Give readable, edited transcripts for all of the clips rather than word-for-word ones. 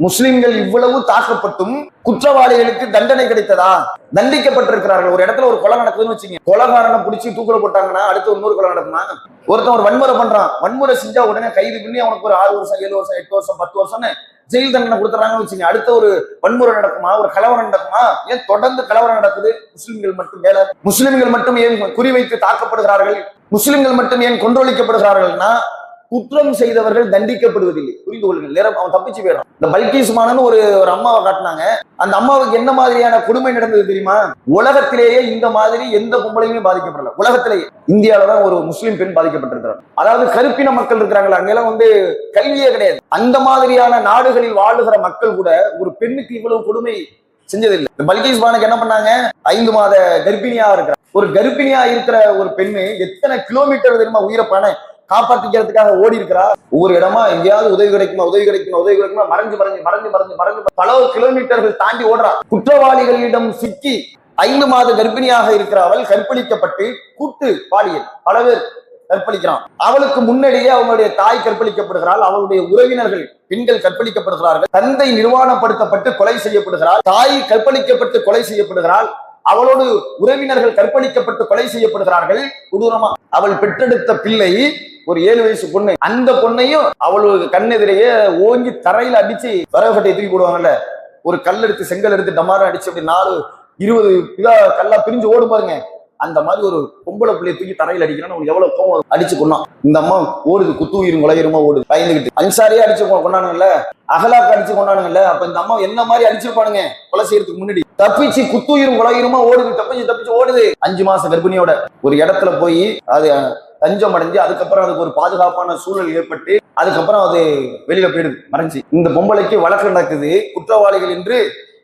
முஸ்லிம்கள் இவ்வளவு தாக்கப்பட்டும் குற்றவாளிகளுக்கு தண்டனை கிடைத்ததா? தண்டிக்கப்பட்டிருக்கிறார்கள். ஒரு இடத்துல ஒரு கொலை நடக்குதுன்னு வச்சுங்க, கொலைகாரனை பிடிச்சி தூக்கில போட்டாங்கன்னா அடுத்து இன்னொரு கொலை நடக்குமா? ஒருத்தன் ஒரு வன்முறை பண்றான், வன்முறை செஞ்சா உடனே கைது பண்ணி அவனுக்கு ஒரு 6 வருஷம் 7 வருஷம் 8 வருஷம் 10 வருஷம்னு ஜெயில் தண்டனை கொடுத்துறாங்கன்னு வச்சுங்க, அடுத்த ஒரு வன்முறை நடக்குமா? ஒரு கலவரம் நடக்குமா? ஏன் தொடர்ந்து கலவரம் நடக்குது? முஸ்லிம்கள் மட்டும் மேல, முஸ்லிம்கள் மட்டும் ஏன் குறிவைத்து தாக்கப்படுகிறார்கள்? முஸ்லிம்கள் மட்டும் ஏன் கொன்றொழிக்கப்படுகிறார்கள்னா குற்றம் செய்தவர்கள் தண்டிக்கப்படுவதில்லை. புரிந்து கொள்ளுங்கள். நேரம் அவன் தப்பிச்சு போயிடும். இந்த பல்கீஸ் மானன்னு ஒரு அம்மாவை காட்டினாங்க. அந்த அம்மாவுக்கு என்ன மாதிரியான கொடுமை நடந்தது தெரியுமா? உலகத்திலேயே இந்த மாதிரி எந்த பொம்பளையுமே பாதிக்கப்படல. உலகத்திலேயே இந்தியாவில தான் ஒரு முஸ்லிம் பெண் பாதிக்கப்பட்டிருக்கிறார். அதாவது கருப்பின மக்கள் இருக்கிறாங்களா, அங்கெல்லாம் கல்வியே கிடையாது. அந்த மாதிரியான நாடுகளில் வாழுகிற மக்கள் கூட ஒரு பெண்ணுக்கு இவ்வளவு கொடுமை செஞ்சதில்லை. பல்கீஸ் பானுக்கு என்ன பண்ணாங்க? 5 மாத கர்ப்பிணியா இருக்கிறார். ஒரு கர்ப்பிணியா இருக்கிற ஒரு பெண்ணு எத்தனை கிலோமீட்டர் தெரியுமா உயிரை காப்பாத்திக்கிறதுக்காக ஓடி இருக்கிறா. ஒவ்வொரு இடமா எங்கேயாவது உதவி கிடைக்குமா மறைஞ்சு பல கிலோமீட்டர்கள் தாண்டி ஓடுறா. குற்றவாளிகளிடம் சிக்கி 5 மாத கர்ப்பிணியாக இருக்கிற அவள் கற்பழிக்கப்பட்டு கூட்டு பாலியல் பல பேர் கற்பழிக்கிறான். அவளுக்கு முன்னாடியே அவங்களுடைய தாய் கற்பழிக்கப்படுகிறாள். அவளுடைய உறவினர்கள் பெண்கள் கற்பழிக்கப்படுகிறார்கள். தந்தை நிர்வாணப்படுத்தப்பட்டு கொலை செய்யப்படுகிறாள். தாய் கற்பழிக்கப்பட்டு கொலை செய்யப்படுகிறாள். அவளோடு உறவினர்கள் கற்பழிக்கப்பட்டு கொலை செய்யப்படுகிறார்கள். கொடூரமா அவள் பெற்றெடுத்த பிள்ளை ஒரு 7 வயசு பொண்ணு. அந்த பொண்ணையும் அவளுக்கு கண்ணெதிரையே ஓங்கி தரையில அடிச்சு வரகட்டையை தூக்கி போடுவாங்கல்ல, ஒரு கல் எடுத்து செங்கல் எடுத்து டமாரம் அடிச்சு அப்படி 4-20 இதா கல்லா பிரிஞ்சு ஓடு பாருங்க. அந்த மாதிரி ஒரு பொம்பளை பிள்ளையை தூக்கி தரையில் அடிக்கிறான்னு எவ்வளவு கோவம். அடிச்சு கொண்டான். இந்த அம்மா ஓடுது, குத்துயிரும் கொலையுருமா ஓடுது பயந்துகிட்டு. அன்சாரியே அடிச்சு கொண்டானுங்கல்ல, அகலாக்கு அடிச்சு கொண்டானுங்கல்ல. அப்ப இந்த அம்மா என்ன மாதிரி அடிச்சிருப்பானுங்க கொலை செய்யறதுக்கு முன்னாடி. தப்பிச்சு குத்துயிரும் கொலையுருமா ஓடுது, தப்பிச்சு ஓடுது. 5 மாச கர்ப்பிணியோட ஒரு இடத்துல போய் அது தஞ்சம் அடைஞ்சு அதுக்கப்புறம் அதுக்கு ஒரு பாதுகாப்பான சூழல் ஏற்பட்டு அதுக்கப்புறம் அது வெளியில போயிடுது, மறைஞ்சு. இந்த பொம்பளைக்கு வழக்கு நடக்குது. குற்றவாளிகள் என்று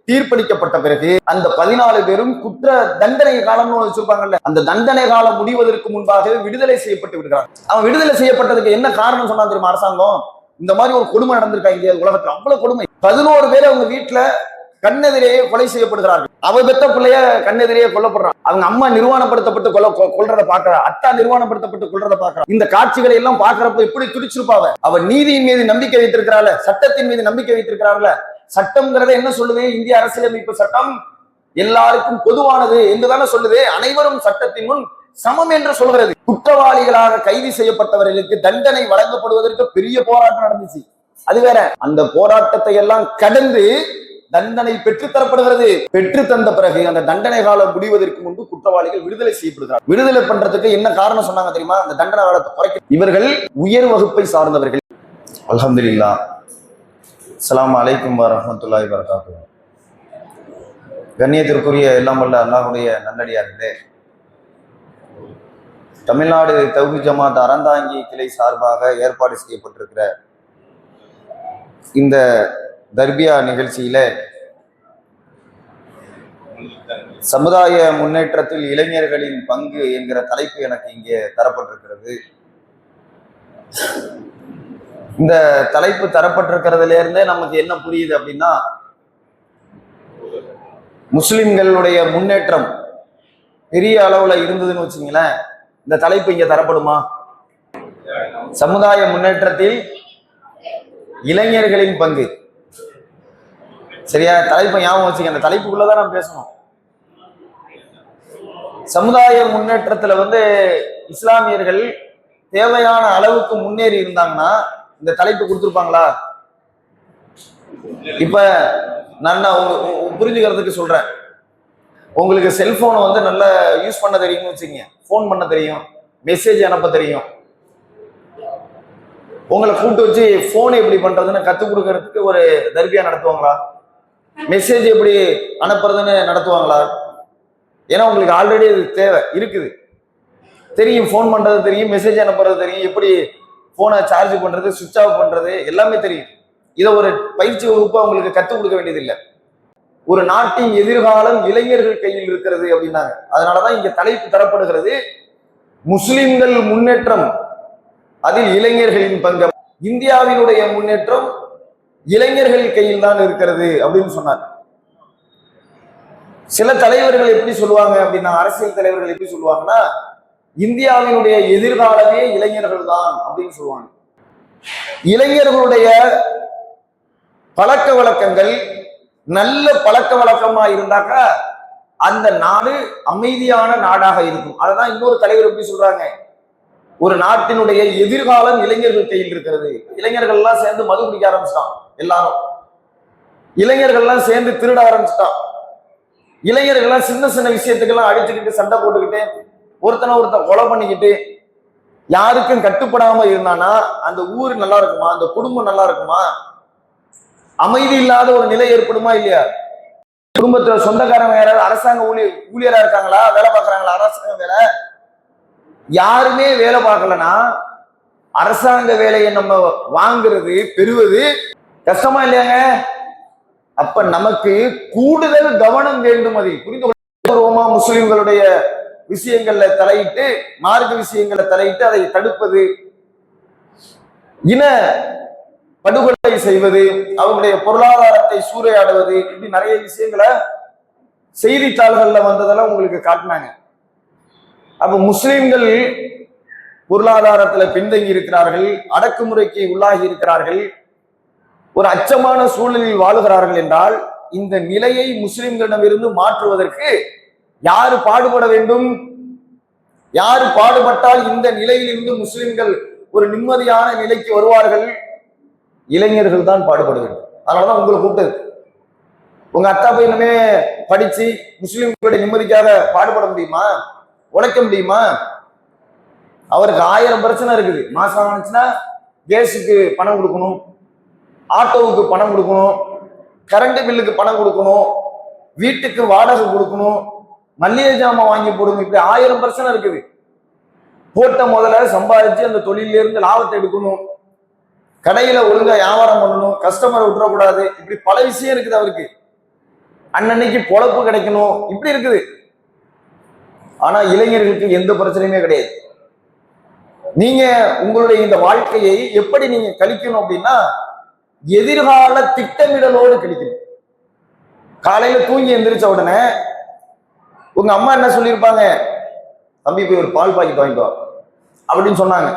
தீர்ப்பளிக்கப்பட்ட பிறகு அந்த 14 பேரும் குற்ற தண்டனை காலம்னு வச்சிருப்பாங்கல்ல, அந்த தண்டனை காலம் முடிவதற்கு முன்பாகவே விடுதலை செய்யப்பட்டு விடுகிறார். அவன் விடுதலை செய்யப்பட்டதுக்கு என்ன காரணம் சொன்னா தெரியுமா? அரசாங்கம் இந்த மாதிரி ஒரு கொடுமை நடந்திருக்கா இந்தியா உலகத்துல, அவ்வளவு கொடுமை. 11 பேர் அவங்க வீட்டுல கண்ணெதிரையே கொலை செய்யப்படுகிறார்கள். அவ பெத்த பிள்ளைய கண்ணெதிரையே கொல்லப்படுறான். அவங்க அம்மா நிர்வாணப்படுத்தப்பட்டு கொல்றதை பாக்குறா, அத்தா நிர்வாணப்படுத்தப்பட்டு கொல்றதை பாக்குறா. இந்த காட்சிகளை எல்லாம் பாக்குறப்ப எப்படி துடிச்சிருப்பாவ. அவ நீதியின் மீது நம்பிக்கை வைத்திருக்கிறாள், சட்டத்தின் மீது நம்பிக்கை வைத்திருக்கிறாள். சட்டம்ங்கிறத என்ன சொல்லுது? இந்திய அரசியலமைப்பு சட்டம் எல்லாருக்கும் பொதுவானது என்றுதானே சொல்லுது. அனைவரும் சட்டத்தின் முன் சமம் என்று சொல்கிறது. குற்றவாளிகளாக கைது செய்யப்பட்டவர்களுக்கு தண்டனை வழங்கப்படுவதற்கு பெரிய போராட்டம் நடந்துச்சு. அது வேற. அந்த போராட்டத்தை எல்லாம் கடந்து தண்டனை பெற்று தரப்படுகிறது. பெற்று தந்த பிறகு அந்த தண்டனை காலம் முடிவதற்கு முன்பு குற்றவாளிகள் விடுதலை செய்யப்படுகிறார். விடுதலை பண்றதுக்கு என்ன காரணம் சொன்னாங்க தெரியுமா? அந்த தண்டனை காலத்தை குறைக்க. இவர்கள் உயர் வகுப்பை சார்ந்தவர்கள். அல்ஹம்துலில்லாஹ். அஸ்ஸலாமு அலைக்கும் வரஹ்மத்துல்லாஹி வபரகாத்துஹு. கண்ணியத்திற்குரிய எல்லாம் வல்ல அல்லாஹ்வுடைய நல்லடியார்களே, தமிழ்நாடு தௌஹீத் ஜமாத் அறந்தாங்கி கிளை சார்பாக ஏற்பாடு செய்யப்பட்டிருக்கிற இந்த தர்பியா நிகழ்ச்சியில சமுதாய முன்னேற்றத்தில் இளைஞர்களின் பங்கு என்கிற தலைப்பு எனக்கு இங்கே தரப்பட்டிருக்கிறது. இந்த தலைப்பு தரப்பட்டிருக்கிறதுல இருந்தே நமக்கு என்ன புரியுது அப்படின்னா, முஸ்லிம்களுடைய முன்னேற்றம் பெரிய அளவுல இருந்ததுன்னு வச்சுங்களேன், இந்த தலைப்பு இங்க தரப்படுமா? சமுதாய முன்னேற்றத்தில் இளைஞர்களின் பங்கு. சரியா? தலைப்பை ஞாபகம் வச்சுக்க. அந்த தலைப்புக்குள்ளதான் நம்ம பேசணும். சமுதாய முன்னேற்றத்துல இஸ்லாமியர்கள் தேவையான அளவுக்கு முன்னேறி இருந்தாங்கன்னா இந்த தலைப்பு கொடுத்துருப்பாங்களா? இப்ப நான் புரிஞ்சுக்கிறதுக்கு சொல்றேன். உங்களுக்கு செல்போனை நல்லா யூஸ் பண்ண தெரியும்னு வச்சுக்கீங்க, போன் பண்ண தெரியும், மெசேஜ் அனுப்ப தெரியும். உங்களை கூப்பிட்டு வச்சு போன் எப்படி பண்றதுன்னு கத்துக் கொடுக்கறதுக்கு ஒரு தர்பியா நடத்துவாங்களா? மெசேஜ் எப்படி அனுப்புறதுன்னு நடத்துவாங்களா? ஏன்னா உங்களுக்கு ஆல்ரெடி அது தேவை இருக்குது, தெரியும். போன் பண்றது தெரியும், மெசேஜ் அனுப்புறது தெரியும், எப்படி போனை சார்ஜ் பண்றது, சுவிட்ச் ஆஃப் பண்றது எல்லாமே தெரியும். இதை ஒரு பயிற்சி வகுப்பா உங்களுக்கு கத்துக் கொடுக்க வேண்டியதில்லை. ஒரு நாட்டின் எதிர்காலம் இளைஞர்கள் கையில் இருக்கிறது அப்படின்னாங்க. அதனாலதான் இங்க தலைப்பு தரப்படுகிறது, முஸ்லிம்கள் முன்னேற்றம் அதில் இளைஞர்களின் பங்கு. இந்தியாவினுடைய முன்னேற்றம் இளைஞர்கள் கையில் தான் இருக்கிறது அப்படின்னு சொன்னார். சில தலைவர்கள் எப்படி சொல்லுவாங்க அப்படின்னா, அரசியல் தலைவர்கள் எப்படி சொல்லுவாங்கன்னா, இந்தியாவினுடைய எதிர்காலமே இளைஞர்கள் தான் அப்படின்னு சொல்லுவாங்க. இளைஞர்களுடைய பழக்க வழக்கங்கள் நல்ல பழக்க வழக்கமா இருந்தாக்கா அந்த நாடு அமைதியான நாடாக இருக்கும். அததான் இன்னொரு தலைவர் எப்படி சொல்றாங்க, ஒரு நாட்டினுடைய எதிர்காலம் இளைஞர்கள் கையில் இருக்கிறது. இளைஞர்கள் எல்லாம் சேர்ந்து மது குடிக்க ஆரம்பிச்சிட்டான், எல்லாரும் இளைஞர்கள்லாம் சேர்ந்து திருட ஆரம்பிச்சிட்டான். இளைஞர்கள்லாம் சின்ன சின்ன விஷயத்துக்கெல்லாம் அடிச்சுக்கிட்டு சண்டை போட்டுக்கிட்டு ஒருத்தன் கொலை பண்ணிக்கிட்டு யாருக்கும் கட்டுப்படாம இருந்தானா அந்த ஊர் நல்லா இருக்குமா, அந்த குடும்பம் நல்லா இருக்குமா? அமைதி இல்லாத ஒரு நிலை ஏற்படுமா இல்லையா? குடும்பத்துல சொந்தக்காரங்க யாராவது அரசாங்க ஊழியரா இருக்காங்களா, வேலை பார்க்கறாங்களா? அரசாங்க வேலை யாருமே வேலை பார்க்கலன்னா அரசாங்க வேலையை நம்ம வாங்குறது பெறுவது கஷ்டமா இல்லையாங்க? அப்ப நமக்கு கூடுதல் கவனம் வேண்டும். அதை புரிந்து கொள்வோமா? முஸ்லிம்களுடைய விஷயங்கள்ல தலையிட்டு, மார்க்க விஷயங்களை தலையிட்டு அதை தடுப்பது, இன படுகொலை செய்வது, அவங்களுடைய பொருளாதாரத்தை சூறையாடுவது, இப்படி நிறைய விஷயங்களை செய்தித்தாள்கள்ல வந்ததெல்லாம் உங்களுக்கு காட்டினாங்க. அப்ப முஸ்லிம்கள் பொருளாதாரத்துல பின்தங்கி இருக்கிறார்கள், அடக்குமுறைக்கு உள்ளாகி இருக்கிறார்கள், ஒரு அச்சமான சூழலில் வாழுகிறார்கள் என்றால் இந்த நிலையை முஸ்லிம்களிடமிருந்து மாற்றுவதற்கு யாரு பாடுபட வேண்டும்? யாரு பாடுபட்டால் இந்த நிலையில் இருந்து முஸ்லிம்கள் ஒரு நிம்மதியான நிலைக்கு வருவார்கள்? இளைஞர்கள் தான் பாடுபட வேண்டும். அதனாலதான் உங்களை கூப்பிட்டது. உங்க அத்தா பையனுமே படிச்சு முஸ்லிம்களுடைய நிம்மதிக்காக பாடுபட முடியுமா? உழைக்க முடியுமா? அவருக்கு 1000 பிரச்சனை இருக்குது. மாசம் ஆனிச்சுன்னா கேஸுக்கு பணம் கொடுக்கணும், ஆட்டோவுக்கு பணம் கொடுக்கணும், கரண்ட் பில்லுக்கு பணம் கொடுக்கணும், வீட்டுக்கு வாடகை கொடுக்கணும், மல்லிகை ஜாமான் வாங்கி போடுங்க, இப்படி 1000 பிரச்சனை இருக்குது. போட்ட முதல்ல சம்பாதிச்சு அந்த தொழில இருந்து லாபத்தை எடுக்கணும், கடையில ஒழுங்கா வியாபாரம் பண்ணணும், கஸ்டமரை விட்டுறக்கூடாது, இப்படி பல விஷயம் இருக்குது அவருக்கு. அன்னன்னைக்கு பொழப்பு கிடைக்கணும், இப்படி இருக்குது. ஆனா இளைஞர்களுக்கு எந்த பிரச்சனையுமே கிடையாது. நீங்க உங்களுடைய இந்த வாழ்க்கையை எப்படி நீங்க கழிக்கணும் அப்படின்னா எதிர்கால திட்டமிடலோடு கழிக்கணும். காலையில தூங்கி எந்திரிச்ச உடனே உங்க அம்மா என்ன சொல்லியிருப்பாங்க, தம்பி போய் ஒரு பால் பாக்கெட் வாங்கிட்டு வா அப்படின்னு சொன்னாங்க.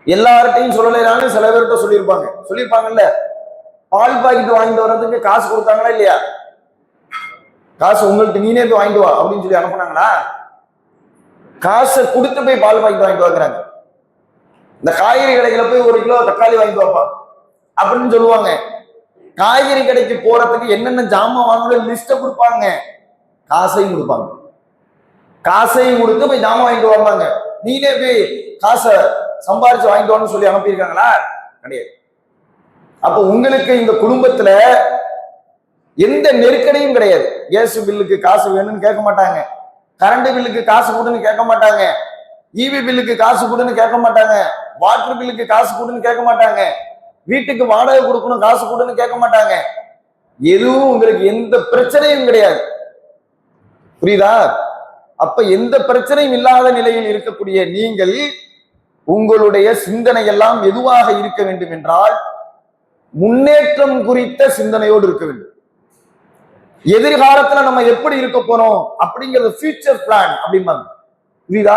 எல்லார்ட்டையும் சொல்லலைனாலும் சில பேர்கிட்ட சொல்லியிருப்பாங்கல்ல. பால் பாக்கெட் வாங்கிட்டு வர்றதுக்கு காசு கொடுத்தாங்களா இல்லையா? காசு உங்கள்கிட்ட நீனே போய் வாங்கிட்டு வா அப்படின்னு சொல்லி அனுப்புனாங்களா? காசை கொடுத்து போய் பால் பாக்கெட் வாங்கிட்டு வாங்குறாங்க. இந்த காய்கறி கடைகளை போய் 1 கிலோ தக்காளி வாங்கிட்டு வாப்பா அப்படின்னு சொல்லுவாங்க. காய்கறி கடைக்கு போறதுக்கு என்னென்ன ஜாமான் வாங்கணும் லிஸ்ட கொடுப்பாங்க, காசையும் கொடுப்பாங்க. காசையும் கொடுத்து போய் ஜாமான் வாங்கிட்டு வருவாங்க. நீனே போய் காசை சம்பாரிச்சு வாங்கிட்டு வான்னு சொல்லி அனுப்பியிருக்காங்களா? கிடையாது. அப்ப உங்களுக்கு இந்த குடும்பத்துல எந்த நெருக்கடியும் கிடையாது. கேஸ் பில்லுக்கு காசு வேணும்னு கேட்க மாட்டாங்க, கரண்ட் பில்லுக்கு காசு கொடுன்னு கேட்க மாட்டாங்க, ஈவி பில்லுக்கு காசு கொடுன்னு கேட்க மாட்டாங்க, வாட்டர் பில்லுக்கு காசு கொடுன்னு கேட்க மாட்டாங்க, வீட்டுக்கு வாடகை கொடுக்கணும் காசு கொடுன்னு கேட்க மாட்டாங்க. எதுவும் உங்களுக்கு எந்த பிரச்சனையும் கிடையாது. புரியுதா? அப்ப எந்த பிரச்சனையும் இல்லாத நிலையில் இருக்கக்கூடிய நீங்கள் உங்களுடைய சிந்தனை எல்லாம் எதுவாக இருக்க வேண்டும் என்றால் முன்னேற்றம் குறித்த சிந்தனையோடு இருக்க வேண்டும். எதிர்காலத்துல நம்ம எப்படி இருக்க போறோம் அப்படிங்கிறது ஃபியூச்சர் பிளான் அப்படிம்பாங்க. புரியுதா?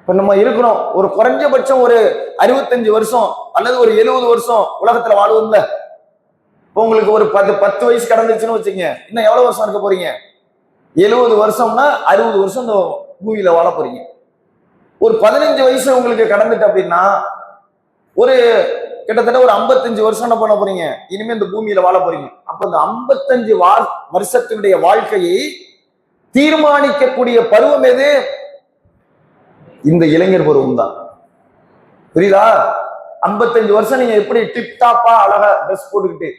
இப்ப நம்ம இருக்கிறோம் ஒரு குறைஞ்சபட்சம் ஒரு 65 வருஷம் அல்லது ஒரு 70 வருஷம் உலகத்துல வாழ்வோம்ல. உங்களுக்கு ஒரு 10 வயசு கடந்துச்சுன்னு வச்சுங்க, இன்னும் எவ்வளவு வருஷம் இருக்க போறீங்க? 70 வருஷம்னா 60 வருஷம் இந்த பூமியில வாழ போறீங்க. ஒரு 15 வயசு உங்களுக்கு கடந்துட்டு அப்படின்னா ஒரு கிட்டத்தட்ட ஒரு 55 வருஷம் என்ன பண்ண போறீங்க? இனிமே இந்த பூமியில வாழ போறீங்க. அப்ப இந்த 55 வருஷத்தினுடைய வாழ்க்கையை தீர்மானிக்கக்கூடிய பருவம் எது? இந்த இளைஞர் பருவம் தான். புரியுதா? 55 வருஷம் நீங்க எப்படி டிப் டாப்பா அழகா ட்ரெஸ் போட்டுக்கிட்டு,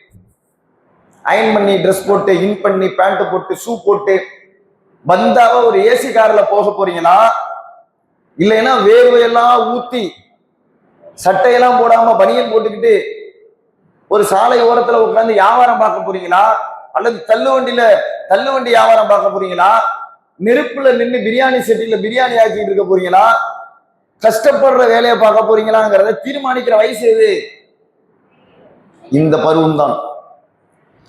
அயன் பண்ணி ட்ரெஸ் போட்டு, இன் பண்ணி பேண்ட் போட்டு, ஷூ போட்டு வந்தாவ ஒரு ஏசி கார்ல போக போறீங்களா? இல்லைன்னா வேர்வையெல்லாம் ஊத்தி சட்டையெல்லாம் போடாம பனியன் போட்டுக்கிட்டு ஒரு சாலை ஓரத்துல உட்கார்ந்து வியாபாரம் பார்க்க போறீங்களா? அல்லது தள்ளுவண்டி வியாபாரம் பார்க்க போறீங்களா? நெருப்புல நின்று பிரியாணி செட்டில பிரியாணி ஆக்கிட்டு இருக்க போறீங்களா? கஷ்டப்படுற வேலையை பார்க்க போறீங்களாங்கிறத தீர்மானிக்கிற வயசு எது? இந்த பருவம் தான்.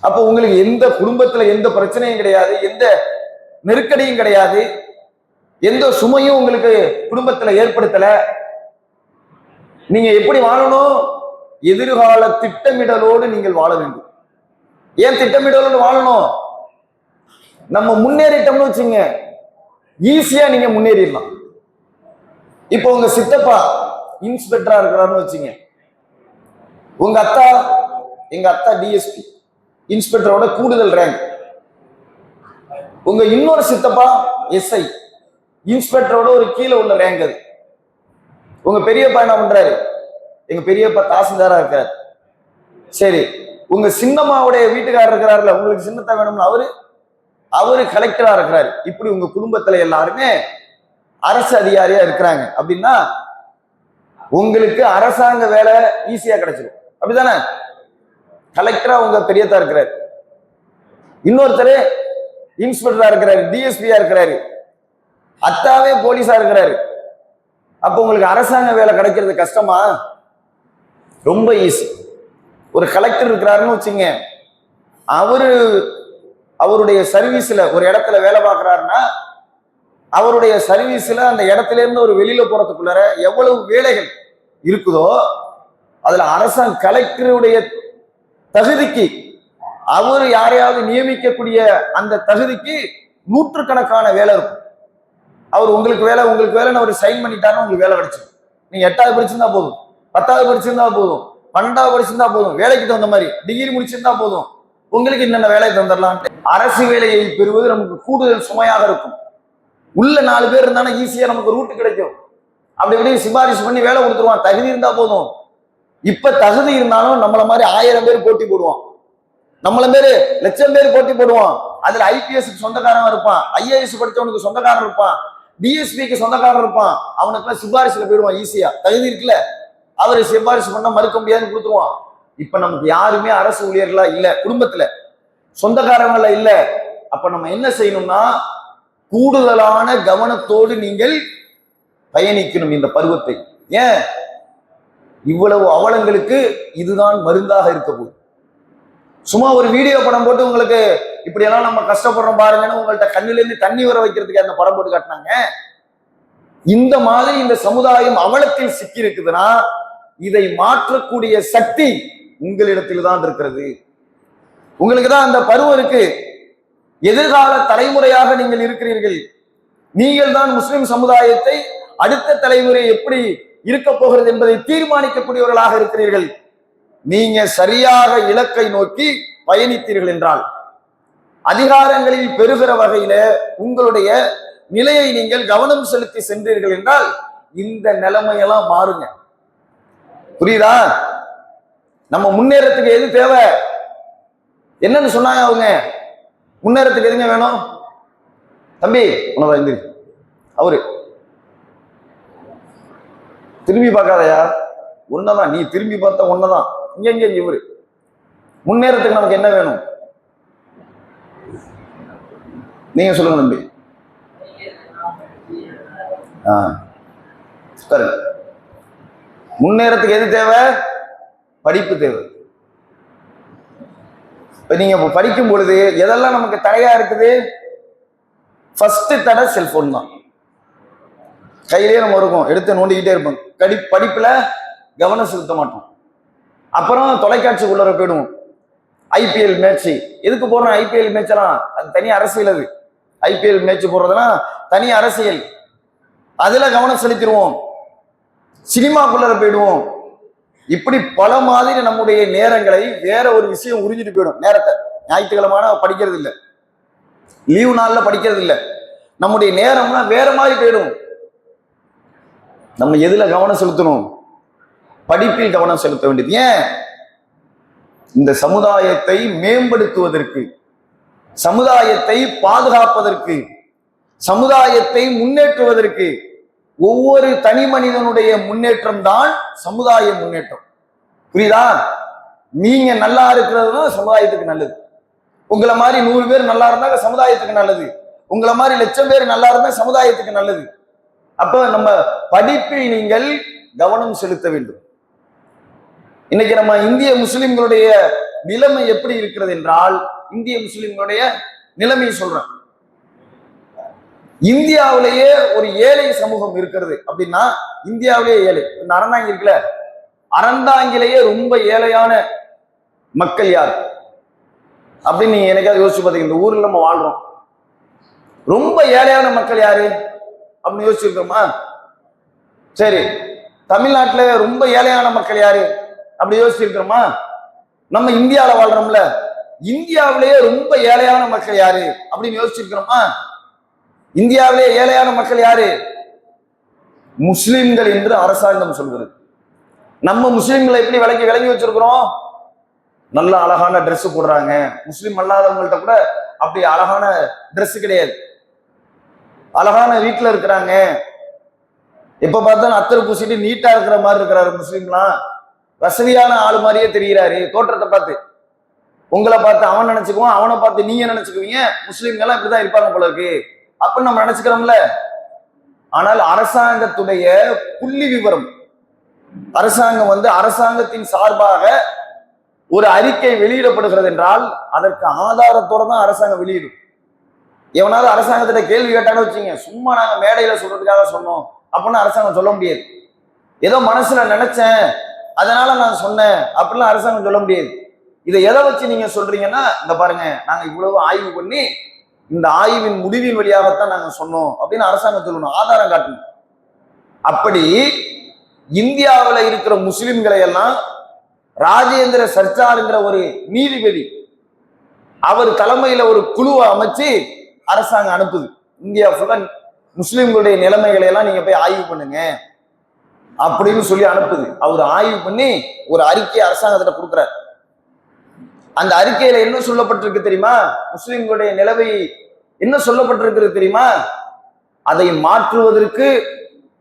அப்ப உங்களுக்கு எந்த குடும்பத்துல எந்த பிரச்சனையும் கிடையாது, எந்த நெருக்கடியும் கிடையாது, எந்த சுமையும் உங்களுக்கு குடும்பத்துல ஏற்படுத்தல. நீங்க எப்படி வாழணும்? எதிர்கால திட்டமிடலோடு நீங்கள் வாழ வேண்டும். ஏன் திட்டமிடலோடு வாழணும்? நம்ம முன்னேறிட்டோம்னு வச்சுங்க, ஈஸியா நீங்க முன்னேறிடலாம். இப்போ உங்க சித்தப்பா இன்ஸ்பெக்டரா இருக்கிறாருன்னு வச்சுங்க, உங்க அத்தா, எங்க அத்தா டிஎஸ்பி, இன்ஸ்பெக்டரோட கூடுதல் ரேங்க். உங்க இன்னொரு சித்தப்பா எஸ்ஐ, இன்ஸ்பெக்டரோட ஒரு கீழே உள்ள ரேங்க். அது உங்க பெரியப்பா என்ன பண்றாரு? எங்க பெரியப்பா தாசில்தாரா இருக்காரு. சரி, உங்க சின்னம்மாவுடைய வீட்டுக்காரர் இருக்கிறாருல, உங்களுக்கு சின்னத்தா வேணும்னு அவரு கலெக்டரா இருக்கிறாரு. இப்படி உங்க குடும்பத்துல எல்லாருமே அரசு அதிகாரியா இருக்கிறாங்க அப்படின்னா உங்களுக்கு அரசாங்க வேலை ஈஸியா கிடைச்சிடும். அப்படிதானே? கலெக்டரா உங்க பெரியத்தா இருக்கிறாரு, இன்னொருத்தர் இன்ஸ்பெக்டரா இருக்கிறாரு, டிஎஸ்பியா இருக்கிறாரு, அத்தாவே போலீஸா இருக்கிறாரு. அப்ப உங்களுக்கு அரசாங்க வேலை கிடைக்கிறது கஷ்டமா? ரொம்ப ஈஸி. ஒரு கலெக்டர் இருக்கிறாருன்னு வச்சுங்க, அவருடைய சர்வீஸ்ல ஒரு இடத்துல வேலை பார்க்கிறாருன்னா அவருடைய சர்வீஸ்ல அந்த இடத்துல இருந்து ஒரு வெளியில போறதுக்குள்ளார எவ்வளவு வேலைகள் இருக்குதோ அதுல அரசாங்க கலெக்டருடைய தகுதிக்கு அவர் யாரையாவது நியமிக்கக்கூடிய அந்த தகுதிக்கு நூற்றுக்கணக்கான வேலை இருக்கும். அவர் உங்களுக்கு வேலைன்னு அவர் சைன் பண்ணிட்டாருன்னா உங்களுக்கு வேலை கிடைச்சிடும். நீங்க 8வது படிச்சிருந்தா போதும், 10வது படிச்சிருந்தா போதும், 12வது படிச்சிருந்தா போதும், வேலைக்கு தகுந்த மாதிரி டிகிரி முடிச்சிருந்தா போதும், உங்களுக்கு என்னென்ன வேலை தந்துடலாம். அரசு வேலையை பெறுவது நமக்கு கூடுதல் சுமையாக இருக்கும். உள்ள 4 பேர் இருந்தாலும் ஈஸியா நமக்கு ரூட்டு கிடைக்கும். அப்படி இப்படி சிபாரிசு பண்ணி வேலை கொடுத்துருவான். தகுதி இருந்தா போதும். இப்ப தகுதி இருந்தாலும் நம்மள மாதிரி 1000 பேர் போட்டி போடுவான், நம்மள பேரு 1,00,000 பேர் போட்டி போடுவான். அதுல ஐபிஎஸ் சொந்தக்காரன் இருப்பான், ஐஏஎஸ் படிச்சவனுக்கு சொந்தக்காரன் இருப்பான், டிஎஸ்பிக்கு சொந்தக்காரன் இருப்பான். அவனுக்கு சிபாரிசுல போயிடுவான் ஈஸியா. தகுதி இருக்குல்ல, அவரு சிபாரிசு பண்ண மறுக்க முடியாதுன்னு கொடுத்துருவான். இப்ப நமக்கு யாருமே அரசு ஊழியர்களா இல்ல, குடும்பத்துல சொந்தக்காரங்கள இல்ல. அப்ப நம்ம என்ன செய்யணும்னா கூடுதலான கவனத்தோடு நீங்கள் பயணிக்கணும் இந்த பருவத்தை. ஏன் இவ்வளவு அவலங்களுக்கு இதுதான் மருந்தாக இருக்க போகுது. சும்மா ஒரு வீடியோ படம் போட்டு உங்களுக்கு இப்படி எல்லாம் நம்ம கஷ்டப்படுறோம் பாருங்கன்னு உங்கள்ட்ட கண்ணில இருந்து தண்ணி வர வைக்கிறதுக்கு அந்த படம் போட்டு காட்டினாங்க. இந்த மாதிரி இந்த சமுதாயம் அவலத்தில் சிக்கி இருக்குதுன்னா இதை மாற்றக்கூடிய சக்தி உங்களிடத்தில் தான் இருக்கிறது. உங்களுக்கு தான் அந்த பருவம் இருக்கு. எதிர்கால தலைமுறையாக நீங்கள் இருக்கிறீர்கள். நீங்கள் தான் முஸ்லிம் சமுதாயத்தை அடுத்த தலைமுறை எப்படி இருக்க போகிறது என்பதை தீர்மானிக்கக்கூடியவர்களாக இருக்கிறீர்கள். நீங்க சரியாக இலக்கை நோக்கி பயணித்தீர்கள் என்றால், அதிகாரங்களில் பெறுகிற வகையில உங்களுடைய நிலையை நீங்கள் கவனம் செலுத்தி சென்றீர்கள் என்றால் இந்த நிலைமையெல்லாம் மாறுங்க. புரியுதா? நம்ம முன்னேறத்துக்கு எது தேவை? என்னன்னு சொன்னாங்க அவங்க? முன்னேறத்துக்கு எதுங்க வேணும்? தம்பி உனதான் எந்திரி. அவரு திரும்பி பார்க்காதயா, உன்னதான் நீ திரும்பி பார்த்தா உன்னதான். இங்க இவரு முன்னேறத்துக்கு நமக்கு என்ன வேணும்? நீங்க சொல்லுங்க தம்பி. முன்னேறத்துக்கு எது தேவை? படிப்பு தேவை. இப்ப நீங்க படிக்கும் பொழுது எதெல்லாம் நமக்கு தடையா இருக்குது? ஃபர்ஸ்ட் தடை செல்போன் தான். கையிலேயே நம்ம இருக்கும், எடுத்து நோண்டிக்கிட்டே இருப்போம். படிப்புல கவனம் செலுத்த மாட்டோம். அப்புறம் தொலைக்காட்சிக்குள்ள போயிடுவோம். ஐபிஎல் மேட்ச் எதுக்கு போடுறோம்? ஐபிஎல் மேட்ச் எல்லாம் அது தனி அரசியல். அது ஐபிஎல் மேட்ச் போடுறதுன்னா தனி அரசியல். அதுல கவனம் செலுத்திடுவோம். சினிமாக்குள்ள போயிடுவோம். இப்படி பல மாதிரி நம்முடைய நேரங்களை வேற ஒரு விஷயம் உறிஞ்சிட்டு போயிடும். நேரத்தை ஞாயிற்றுக்கிழமான படிக்கிறது இல்லை, லீவு நாள்ல படிக்கிறது இல்லை. நம்முடைய நேரம்னா வேற மாதிரி போயிடும். நம்ம எதுல கவனம் செலுத்தணும்? படிப்பில் கவனம் செலுத்த வேண்டியது. ஏன்? இந்த சமுதாயத்தை மேம்படுத்துவதற்கு, சமுதாயத்தை பாதுகாப்பதற்கு, சமுதாயத்தை முன்னேற்றுவதற்கு ஒவ்வொரு தனி மனிதனுடைய முன்னேற்றம் தான் சமுதாய முன்னேற்றம். புரியுதா? நீங்க நல்லா இருக்கிறது தான் சமுதாயத்துக்கு நல்லது. உங்களை மாதிரி 100 பேர் நல்லா இருந்தா சமுதாயத்துக்கு நல்லது. உங்களை மாதிரி 1,00,000 பேர் நல்லா இருந்தா சமுதாயத்துக்கு நல்லது. அப்ப நம்ம படிப்பில் நீங்கள் கவனம் செலுத்த வேண்டும். இன்னைக்கு நம்ம இந்திய முஸ்லிம்களுடைய நிலைமை எப்படி இருக்கிறது என்றால், இந்திய முஸ்லிம்களுடைய நிலைமையை சொல்றேன். இந்தியாவிலேயே ஒரு ஏழை சமூகம் இருக்கிறது அப்படின்னா, இந்தியாவிலேயே ஏழை. இந்த அறந்தாங்கி இருக்குல்ல, அறந்தாங்கிலேயே ரொம்ப ஏழையான மக்கள் யார் அப்படின்னு நீங்க எனக்காவது யோசிச்சு பாத்தீங்க. இந்த ஊர்ல நம்ம வாழ்றோம், ரொம்ப ஏழையான மக்கள் யாரு அப்படின்னு யோசிச்சிருக்கோமா? சரி, தமிழ்நாட்டுல ரொம்ப ஏழையான மக்கள் யாரு அப்படி யோசிச்சிருக்கிறோமா? நம்ம இந்தியாவில வாழ்றோம்ல, இந்தியாவிலேயே ரொம்ப ஏழையான மக்கள் யாரு அப்படின்னு யோசிச்சிருக்கிறோமா? இந்தியாவிலேயே ஏழையான மக்கள் யாரு? முஸ்லிம்கள் என்று அரசாங்கம் சொல்கிறது. நம்ம முஸ்லிம்களை எப்படி விளங்கி வச்சிருக்கிறோம்? நல்ல அழகான ட்ரெஸ் போடுறாங்க. முஸ்லிம் அல்லாதவங்கள்ட்ட கூட அப்படி அழகான ட்ரெஸ் கிடையாது. அழகான வீட்டுல இருக்கிறாங்க. எப்ப பார்த்தாலும் அத்தர் பூசிட்டு நீட்டா இருக்கிற மாதிரி இருக்கிறாரு. முஸ்லிம்லாம் வசதியான ஆளு மாதிரியே தெரிகிறாரு தோற்றத்தை பார்த்து. உங்களை பார்த்து அவன் நினைச்சுக்குவான், அவனை பார்த்து நீங்க நினைச்சுக்குவீங்க. முஸ்லிம்கள்லாம் இப்படிதான் இருப்பாங்க போல இருக்கு அப்படின்னு நம்ம நினைச்சுக்கிறோம்ல. ஆனால் அரசாங்கத்துடைய புள்ளி விவரம், அரசாங்கம் அரசாங்கத்தின் சார்பாக ஒரு அறிக்கை வெளியிடப்படுகிறது என்றால் அதற்கு ஆதாரத்தோட தான் அரசாங்கம் வெளியிடும். எவனாவது அரசாங்கத்திட்ட கேள்வி கேட்டான்னு வச்சுங்க, சும்மா நாங்க மேடையில சொல்றதுக்காக சொன்னோம் அப்படின்னு அரசாங்கம் சொல்ல முடியாது. ஏதோ மனசுல நினைச்சேன் அதனால நான் சொன்னேன் அப்படிலாம் அரசாங்கம் சொல்ல முடியாது. இதை எதை வச்சு நீங்க சொல்றீங்கன்னா, இந்த பாருங்க நாங்க இவ்வளவு ஆய்வு பண்ணி இந்த ஆய்வின் முடிவின் வழியாகத்தான் நாங்க சொன்னோம் அப்படின்னு அரசாங்கம் சொல்லணும், ஆதாரம் காட்டணும். அப்படி இந்தியாவில் இருக்கிற முஸ்லிம்களை எல்லாம் ராஜேந்திர சர்ச்சார்ங்கிற ஒரு நீதிபதி அவர் தலைமையில ஒரு குழுவை அமைச்சு அரசாங்கம் அனுப்புது. இந்தியா ஃபுல்லா முஸ்லிம்களுடைய நிலைமைகளை எல்லாம் நீங்க போய் ஆய்வு பண்ணுங்க அப்படின்னு சொல்லி அனுப்புது. அவர் ஆய்வு பண்ணி ஒரு அறிக்கையை அரசாங்கத்திட்ட கொடுக்குறார். அந்த அறிக்கையில என்ன சொல்லப்பட்டிருக்கு தெரியுமா? முஸ்லிம்களுடைய நிலைமை என்ன சொல்லப்பட்டிருக்கிறது தெரியுமா? அதை மாற்றுவதற்கு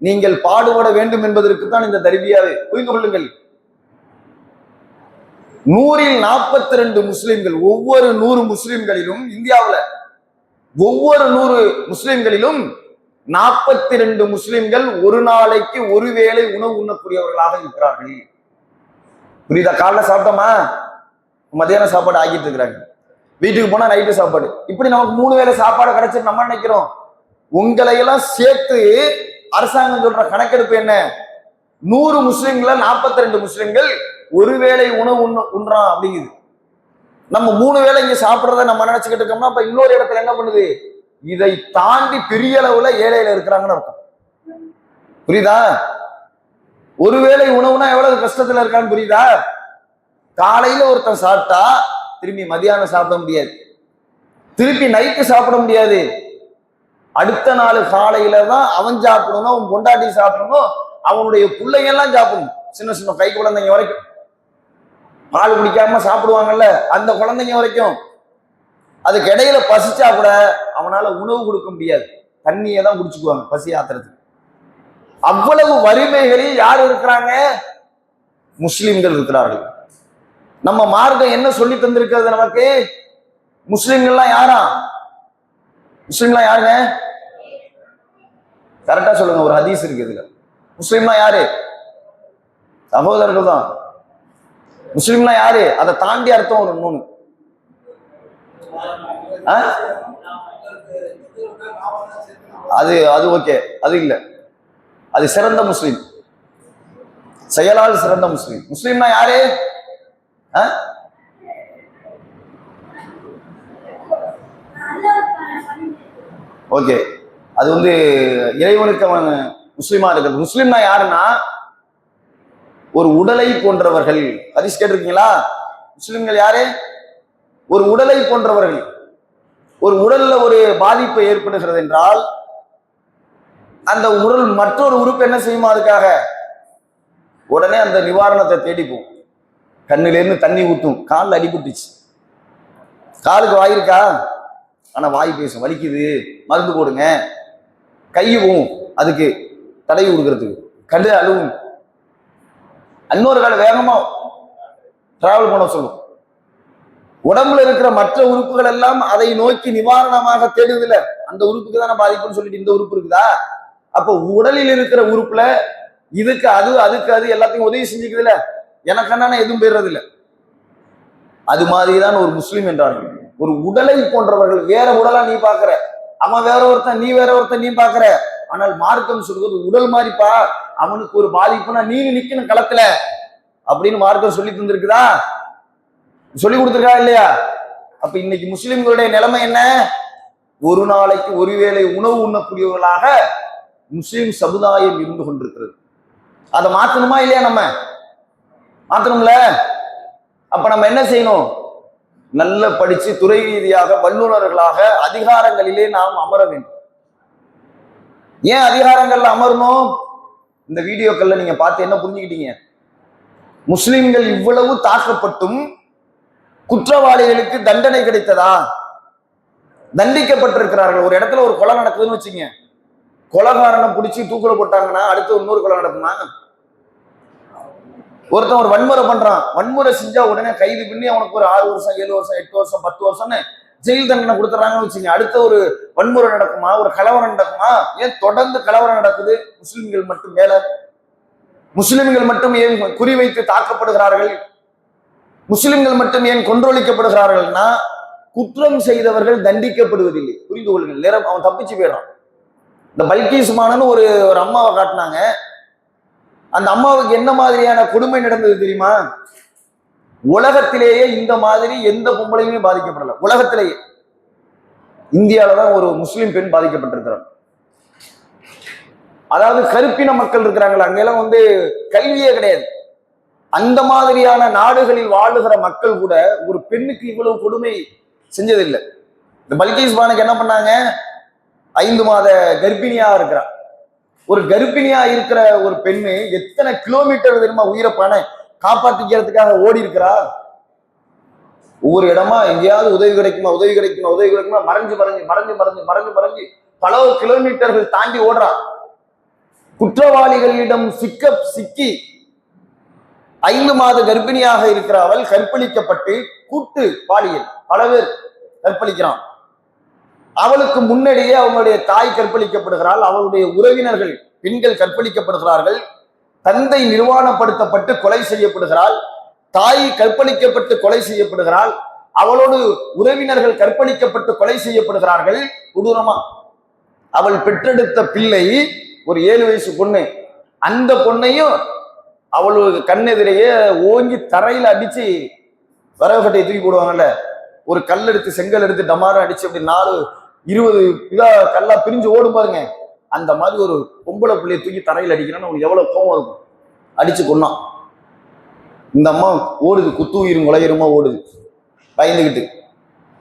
நீங்கள் பாடுபட வேண்டும் என்பதற்கு தான் இந்த தர்பியாவை புரிந்து கொள்ளுங்கள். 100ல் 42 முஸ்லிம்கள், ஒவ்வொரு 100 முஸ்லிம்களிலும் இந்தியாவில் ஒவ்வொரு 100 முஸ்லிம்களிலும் 42 முஸ்லிம்கள் ஒரு நாளைக்கு ஒருவேளை உணவு உண்ணக்கூடியவர்களாக இருக்கிறார்கள். புரியுதா? காலைல சாப்பிட்டோமா, மதியான சாப்பாடு ஆக்கிட்டு இருக்கிறாங்க, வீட்டுக்கு போனா நைட்டு சாப்பாடு, இப்படி நமக்கு 3 வேளை சாப்பாடு கிடைச்சிட்டு நம்ம நினைக்கிறோம். உங்களை எல்லாம் சேர்த்து அரசாங்கம் சொல்ற கணக்கெடுப்பு என்ன? 100 முஸ்லிம்கள 42 முஸ்லிம்கள் ஒருவேளை உணவு உண்றான் அப்படிங்குது. நம்ம 3 வேளை இங்க சாப்பிடுறத நம்ம நினைச்சுக்கிட்டு இருக்கோம்னா இப்ப இன்னொரு இடத்துல என்ன பண்ணுது? இதை தாண்டி பெரிய அளவுல ஏழையில இருக்கிறாங்கன்னு அர்த்தம். புரியுதா? ஒருவேளை உணவுனா எவ்வளவு கஷ்டத்துல இருக்கான்னு புரியுதா? காலையில ஒருத்தன் சாப்பிட்டா திரும்பி மதியானம் சாப்பிட முடியாது, திருப்பி நைட்டு சாப்பிட முடியாது. அடுத்த நாள் காலையில தான் அவன் சாப்பிடணும், அவன் பொண்டாட்டி சாப்பிடணும், அவனுடைய பிள்ளைங்கெல்லாம் சாப்பிடணும். சின்ன சின்ன கை குழந்தைங்க வரைக்கும், பால் குடிக்காம சாப்பிடுவாங்கல்ல அந்த குழந்தைங்க வரைக்கும். அதுக்கு இடையில பசிச்சா கூட அவனால உணவு கொடுக்க முடியாது, தண்ணியை தான் குடிச்சுக்குவாங்க பசி ஆத்துறதுக்கு. அவ்வளவு வறுமைகளில் யார் இருக்கிறாங்க? முஸ்லிம்கள் இருக்கிறார்கள். நம்ம மார்க்கம் என்ன சொல்லி தந்திருக்கிறது நமக்கு? முஸ்லிம்கள்லாம் யாரா? முஸ்லிம்லாம் யாருங்க? கரெக்டா சொல்லுங்க. ஒரு ஹதீஸ் இருக்கு இதுல. முஸ்லிம்லாம் யாரு? சகோதரர்கள் தான். முஸ்லிம்லாம் யாரு? அதை தாண்டி அர்த்தம் ஒரு இன்னொன்னு. அது அது ஓகே, அது இல்ல. அது சிறந்த முஸ்லிம், செயலால் சிறந்த முஸ்லிம். முஸ்லிம்னா யாரு? ஓகே, அது இறைவனுக்கு அவன் முஸ்லிமா இருக்கிறது. முஸ்லிம்னா யாருன்னா ஒரு உடலை போன்றவர்கள். ஹதீஸ் கேட்டிருக்கீங்களா? முஸ்லிம்கள் யாரு? ஒரு உடலை போன்றவர்கள். ஒரு உடல்ல ஒரு பாதிப்பு ஏற்படுகிறது என்றால் அந்த உடல் மற்றொரு உறுப்பு என்ன செய்யுமா? அதுக்காக உடனே அந்த நிவாரணத்தை தேடிப்போம். கண்ணிலிருந்து தண்ணி ஊத்தும், காலில் அடிபட்டுச்சு, காலுக்கு வாய் இருக்கா, ஆனா வாய் பேசும், வலிக்குது, மருந்து போடுங்க. கையும் அதுக்கு தடவி கொடுக்கறதுக்கு, கண்டு அழுவும், இன்னொரு கால வேகமா டிராவல் பண்ண சொல்லும். உடம்புல இருக்கிற மற்ற உறுப்புகள் எல்லாம் அதை நோக்கி நிவாரணமாக தேடுதில்ல. அந்த உறுப்புக்கு தானே பாதிப்புன்னு சொல்லிட்டு இந்த உறுப்பு இருக்குதா? அப்போ உடலில் இருக்கிற உறுப்புல இதுக்கு அது, அதுக்கு அது, எல்லாத்தையும் உதவி செஞ்சுக்குதுல. எனக்கு என்னன்னா எதுவும் பெறுறது இல்லை. அது மாதிரிதான் ஒரு முஸ்லிம் என்றார்கள். ஒரு உடலை போன்றவர்கள். வேற உடலா நீ பாக்குற, அவன் வேற ஒருத்தன், நீ வேற ஒருத்தன், நீ பாக்குற. ஆனால் மார்க்கம் சொல்வது உடல் மாதிரிப்பா. அவனுக்கு ஒரு பாதிப்புனா நீ நிக்கணும் களத்துல. அப்படின்னு மார்க்கம் சொல்லி தந்திருக்குதா? சொல்லி கொடுத்துருக்கா இல்லையா? அப்ப இன்னைக்கு முஸ்லிம்களுடைய நிலைமை என்ன? ஒரு நாளைக்கு ஒருவேளை உணவு உண்ணக்கூடியவர்களாக முஸ்லிம் சமுதாயம் இருந்து கொண்டிருக்கிறது. அதை மாத்தணுமா இல்லையா? நம்ம மாத்தணும்ல. அப்ப நம்ம என்ன செய்யணும்? நல்ல படிச்சு துறை ரீதியாக வல்லுநர்களாக அதிகாரங்களிலே நாம் அமர வேண்டும். ஏன் அதிகாரங்கள்ல அமரணும்? இந்த வீடியோக்கள்ல நீங்க பார்த்து என்ன புரிஞ்சுக்கிட்டீங்க? முஸ்லிம்கள் இவ்வளவு தாக்கப்பட்டும் குற்றவாளிகளுக்கு தண்டனை கிடைத்ததா? தண்டிக்கப்பட்டிருக்கிறார்கள். ஒரு இடத்துல ஒரு கொலை நடக்குதுன்னு வச்சுங்க, கொலைகாரனை பிடிச்சி தூக்குல போட்டாங்கன்னா அடுத்து இன்னொரு கொலை நடக்குமா? ஒருத்தன் ஒரு வன்முறை பண்றான், வன்முறை செஞ்சா உடனே கைது பண்ணி அவனுக்கு ஒரு 6 வருஷம் 7 வருஷம் 8 வருஷம் 10 வருஷம்னு ஜெயில் தண்டனை கொடுத்துறாங்கன்னு வச்சுங்க, அடுத்த ஒரு வன்முறை நடக்குமா? ஒரு கலவரம் நடக்குமா? ஏன் தொடர்ந்து கலவரம் நடக்குது? முஸ்லிம்கள் மட்டும் மேல, முஸ்லிம்கள் மட்டும் ஏன் குறிவைத்து தாக்கப்படுகிறார்கள்? முஸ்லிம்கள் மட்டும் ஏன் கொன்றொழிக்கப்படுகிறார்கள்னா குற்றம் செய்தவர்கள் தண்டிக்கப்படுவதில்லை. புரிந்து கொள்ளுங்கள். நேரம் அவன் தப்பிச்சு போயிடறான். இந்த பல்கீஸ் மானன்னு ஒரு அம்மாவை காட்டினாங்க. அந்த அம்மாவுக்கு என்ன மாதிரியான கொடுமை நடந்தது தெரியுமா? உலகத்திலேயே இந்த மாதிரி எந்த பொம்பளையுமே பாதிக்கப்படல. உலகத்திலேயே இந்தியாவில ஒரு முஸ்லிம் பெண் பாதிக்கப்பட்டிருக்கிறார். அதாவது கருப்பின மக்கள் இருக்கிறாங்களா, அங்கெல்லாம் கல்வியே கிடையாது. அந்த மாதிரியான நாடுகளில் வாழுகிற மக்கள் கூட ஒரு பெண்ணுக்கு இவ்வளவு கொடுமை செஞ்சதில்லை. இந்த பல்கீஸ் பானுக்கு என்ன பண்ணாங்க? 5 மாத கர்ப்பிணியா இருக்கிறார். ஒரு கர்ப்பிணியா இருக்கிற ஒரு பெண்ணு எத்தனை கிலோமீட்டர் தெரியுமா உயிரை காப்பாத்திக்கிறதுக்காக ஓடி இருக்கிறா? ஒவ்வொரு இடமா எங்கேயாவது உதவி கிடைக்குமா உதவி கிடைக்குமா உதவி கிடைக்குமா மறைஞ்சு மறைஞ்சு மறைஞ்சு மறைஞ்சு மறைஞ்சு மறைஞ்சு பல கிலோமீட்டர்கள் தாண்டி ஓடுறா. குற்றவாளிகளிடம் சிக்கி 5 மாத கர்ப்பிணியாக இருக்கிற அவள் கற்பழிக்கப்பட்டு கூட்டு பாலியல், பல பேர் கற்பழிக்கிறான். அவளுக்கு முன்னாடியே அவங்களுடைய தாய் கற்பழிக்கப்படுகிறாள். அவளுடைய உறவினர்கள் பெண்கள் கற்பழிக்கப்படுகிறார்கள். தந்தை நிர்வாணப்படுத்தப்பட்டு கொலை செய்யப்படுகிறாள். தாய் கற்பழிக்கப்பட்டு கொலை செய்யப்படுகிறாள். அவளோடு உறவினர்கள் கற்பழிக்கப்பட்டு கொலை செய்யப்படுகிறார்கள். கொடூரமா அவள் பெற்றெடுத்த பிள்ளை ஒரு 7 வயசு பொண்ணு. அந்த பொண்ணையும் அவளுக்கு கண்ணெதிரையே ஓங்கி தரையில அடிச்சு வரவகட்டையை தூக்கி போடுவாங்கல்ல, ஒரு கல் எடுத்து செங்கல் எடுத்து டமாரம் அடிச்சு அப்படி 4-20 இதா கல்லா பிரிஞ்சு ஓடும் பாருங்க. அந்த மாதிரி ஒரு பொம்பளை பிள்ளையை தூக்கி தரையில் அடிக்கிறான்னு அவனுக்கு எவ்வளவு கோவம் இருக்கும். அடிச்சு கொன்னான். இந்த அம்மா ஓடுது, குத்து உயிரும் கொலையுமா ஓடுது பயந்துகிட்டு.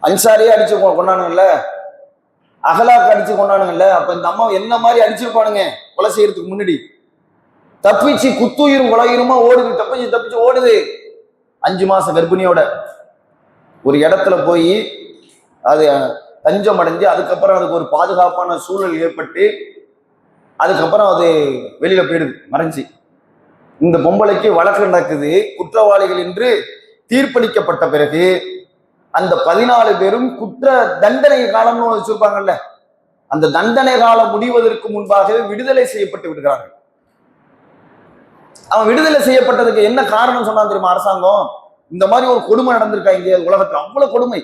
அன்சாரியே அடிச்சு கொண்டானுங்கல்ல, அகலாக்கு அடிச்சு கொண்டானுங்கல்ல. அப்ப இந்த அம்மா என்ன மாதிரி அடிச்சிருப்பானுங்க கொலை செய்யறதுக்கு முன்னாடி. தப்பிச்சு குத்துயிரும் கொலையுமா ஓடுது, தப்பிச்சு ஓடுது. 5 மாச கர்ப்பிணியோட ஒரு இடத்துல போய் அது தஞ்சம் அடைஞ்சு அதுக்கப்புறம் அதுக்கு ஒரு பாதுகாப்பான சூழல் ஏற்பட்டு அதுக்கப்புறம் அது வெளியில போயிடுது மறைஞ்சி. இந்த பொம்பளைக்கு வழக்கு நடக்குது. குற்றவாளிகள் என்று தீர்ப்பளிக்கப்பட்ட பிறகு அந்த 14 பேரும் குற்ற தண்டனை காலம்னு வச்சிருப்பாங்கல்ல, அந்த தண்டனை காலம் முடிவதற்கு முன்பாகவே விடுதலை செய்யப்பட்டு விடுகிறார்கள். அவன் விடுதலை செய்யப்பட்டதுக்கு என்ன காரணம் சொன்னா தெரியுமா? அரசாங்கம் இந்த மாதிரி ஒரு கொடுமை நடந்திருக்கா இங்கே உலகத்துல, அவ்வளவு கொடுமை.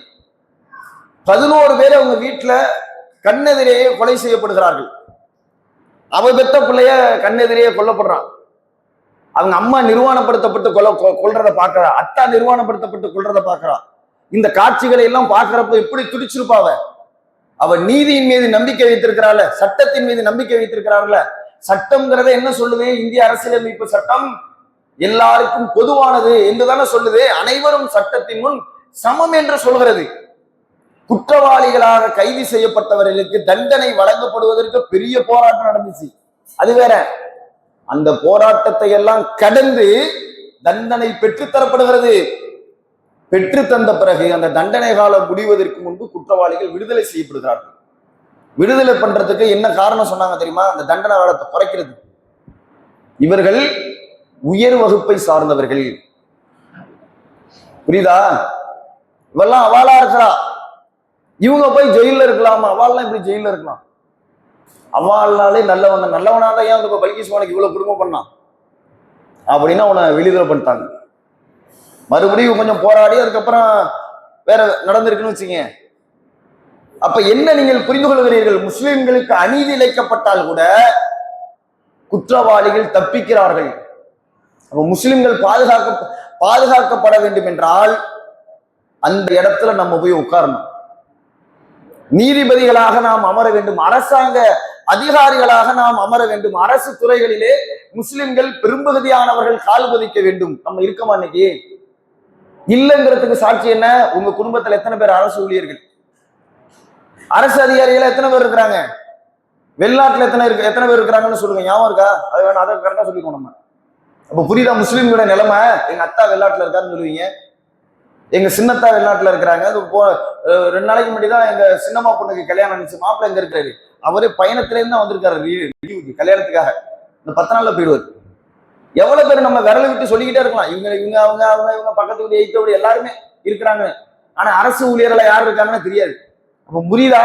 11 பேர் அவங்க வீட்டுல கண்ணெதிரையே கொலை செய்யப்படுகிறார்கள். அவ பெத்த பிள்ளைய கண்ணெதிரையே கொல்லப்படுறான். அவங்க அம்மா நிர்வாணப்படுத்தப்பட்டு கொல்றதை பாக்குறா, அத்தா நிர்வாணப்படுத்தப்பட்டு கொல்றதை பாக்குறா. இந்த காட்சிகளை எல்லாம் பாக்குறப்ப எப்படி துடிச்சிருப்பாவ. அவ நீதியின் மீது நம்பிக்கை வைத்திருக்கிறாள், சட்டத்தின் மீது நம்பிக்கை வைத்திருக்கிறார்கள. சட்டம்ங்கிறத என்ன சொல்லுது? இந்திய அரசியலமைப்பு சட்டம் எல்லாருக்கும் பொதுவானது என்றுதானே சொல்லுது. அனைவரும் சட்டத்தின் முன் சமம் என்று சொல்கிறது. குற்றவாளிகளாக கைது செய்யப்பட்டவர்களுக்கு தண்டனை வழங்கப்படுவதற்கு பெரிய போராட்டம் நடந்துச்சு, அது வேற. அந்த போராட்டத்தை எல்லாம் கடந்து தண்டனை பெற்றுத்தரப்படுகிறது. பெற்று தந்த பிறகு அந்த தண்டனை காலம் முடிவதற்கு முன்பு குற்றவாளிகள் விடுதலை செய்யப்படுகிறார்கள். விடுதலை பண்றதுக்கு என்ன காரணம் சொன்னாங்க தெரியுமா? அந்த தண்டனை காலத்தை குறைக்கிறது. இவர்கள் உயர் வகுப்பை சார்ந்தவர்கள், புரியுதா? இவெல்லாம் அவாளா இருக்கிறா, இவங்க போய் ஜெயில இருக்கலாமா? அவாள்லாம் இப்படி ஜெயில இருக்கலாம். அவாள்னாலே நல்லவனாதான் ஏன் இப்ப பல்கீஸ் மானுக்கு இவ்வளவு குடும்பம் பண்ணான் அப்படின்னா அவனை விடுதலை பண்ணிட்டாங்க. மறுபடியும் கொஞ்சம் போராடி அதுக்கப்புறம் வேற நடந்திருக்குன்னு வச்சுங்க. அப்ப என்ன நீங்கள் புரிந்து கொள்கிறீர்கள்? முஸ்லிம்களுக்கு அநீதி இழைக்கப்பட்டால் கூட குற்றவாளிகள் தப்பிக்கிறார்கள். அப்ப முஸ்லிம்கள் பாதுகாக்கப்பட வேண்டும் என்றால் அந்த இடத்துல நம்ம போய் உட்காரணும். நீதிபதிகளாக நாம் அமர வேண்டும், அரசாங்க அதிகாரிகளாக நாம் அமர வேண்டும், அரசு துறைகளிலே முஸ்லிம்கள் பெரும்பகுதியானவர்கள் கால் பதிக்க வேண்டும். நம்ம இருக்கமா இன்னைக்கு? இல்லைங்கிறதுக்கு சாட்சி என்ன? உங்க குடும்பத்துல எத்தனை பேர் அரசு ஊழியர்கள், அரசு அதிகாரிகள் எத்தனை பேர் இருக்கிறாங்க? வெளிநாட்டுல எத்தனை பேர் இருக்கிறாங்கன்னு சொல்லுங்க. ஞாபகம் இருக்கா? அது வேணும், அதை கரெக்டா சொல்லிக்கணும் நம்ம. அப்ப புரியுதா முஸ்லிம்களோட நிலைமை? எங்க அத்தா வெளிநாட்டுல இருக்காருன்னு சொல்லுவீங்க, எங்க சின்னத்தா வெளிநாட்டுல இருக்கிறாங்க. அது 2 நாளைக்கு முன்னாடி தான் எங்க சின்னம்மா பொண்ணுக்கு கல்யாணம் இருந்துச்சு. மாப்பிள்ளை எங்க இருக்காரு? அவரே பயணத்திலேருந்து தான் வந்திருக்காரு லீவுக்கு, கல்யாணத்துக்காக. இந்த 10 நாள்ல போயிடுவார். எவ்வளவு பேர் நம்ம விரல விட்டு சொல்லிக்கிட்டே இருக்கலாம், இவங்க அவங்க அவங்க இவங்க பக்கத்து வீடு எய்த்த வீடு எல்லாருமே இருக்கிறாங்க. ஆனா அரசு ஊழியர்களை யார் இருக்காங்கன்னு தெரியாது. அப்ப புரியுதா